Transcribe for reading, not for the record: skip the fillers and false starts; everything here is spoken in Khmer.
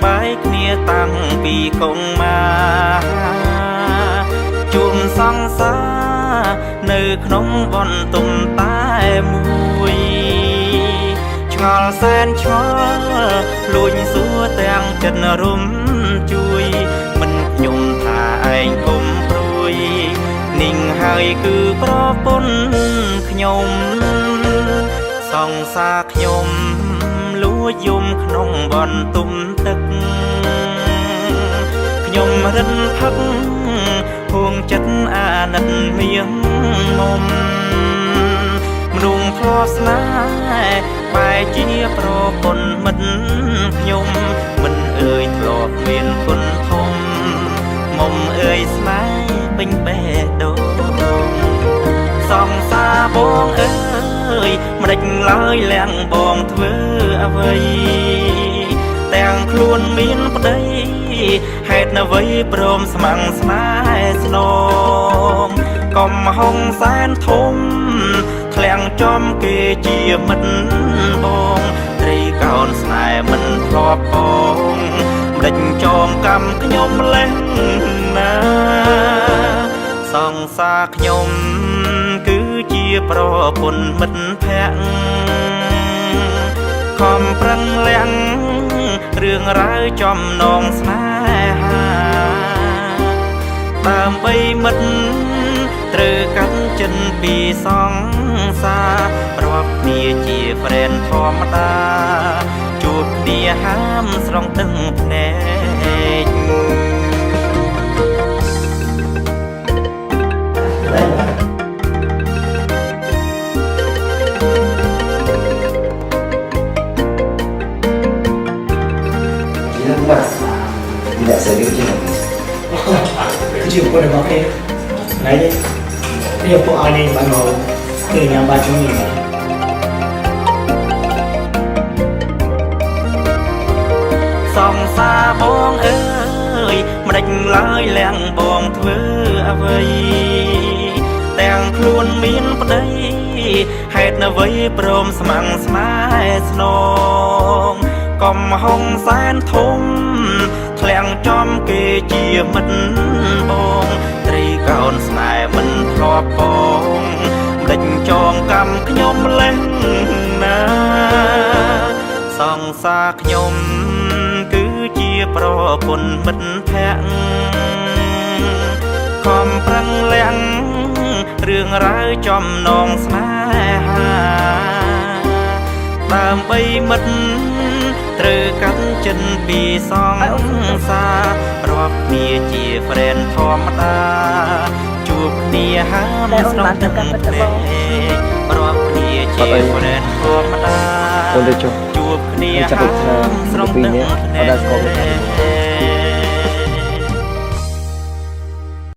បាយគ្នាតាំងពីកុងមកជួមសង្សារនៅក្នុងបន្ទុំតែមួយឆ្ងល់សែនឆ្ងល់លួចសួរទាំងចិត្តរុំជួយមិនខ្ញុំថាឯងគុំព្រួយនិងហើយគឺប្រពន្ធខ្ញុំសង្សារខ្ញុំលួចយំក្នុងបន្ទុំទឹកខ្ញុំរិនផឹកហួងចិត្តអាណិតមៀងមុំមនុស្សធ្លាប់ស្នេហ៍បែរជាប្រពន្ធមិត្តខ្ញុំមិនអើយធ្លាប់មានគុណធំមុំអើយស្នេហ៍ពេញបេះដូងសង្សារបងអើយមិនដេចឡើយលាំងបងធ្វើអ្វីទាំងខ្លួនមានប្តីហេតុអ្វីព្រមស្មាំងស្នេហ៍ស្នងកំហុងសែនធំធ្លាំងចំគេជាមិត្តបងត្រីកោនស្នេហ៍មិនធ្លាប់បងមិនដេចចងកម្មខ្ញុំលេះណាសង្សារខ្ញុំគឺជាប្រពន្ធមិត្តភក្តិខំប្រឹងលាំងរឿងរ៉ាវចំណងស្នេហាដើម្បីមិត្តត្រូវកាន់ចិនពីសង្សាររាប់គ្នាជាហ្វ្រេនធម្មតាជួបគ្នាហាមស្រង់ទឹកភ្នែកTidak serius je. Jumpa dengan dia. Lain dia pun ada baru ke yang baju ni. សង្សារបងអើយមិនដេចឡើយលាំងបងធ្វើអ្វីទាំងខ្លួនមានប្តីហេតុអ្វីព្រមស្មាំងស្នេហ៍ស្នងកំហុងសែនធំធ្លាំងចំគេជាមិត្តបងត្រីកោនស្នេហ៍មិនធ្លាប់បងមិនដេចចងកម្មខ្ញុំលេះណាសង្សារខ្ញុំគឺជាប្រពន្ធមិត្តភក្តិខំប្រឹងលាំងរឿងរ៉ាវចំណងស្នេហាដើម្បីមិត្តត្រូវកាន់ចិនពីសង្សាររាប់គ្នាជាហ្វ្រេនធម្មតាជួបគ្នាហាមស្រង់ទឹកភ្នែករាប់គ្នាជាហ្វ្រេនធម្មតាជួបគ្នាហាមស្រង់ទឹកភ្នែក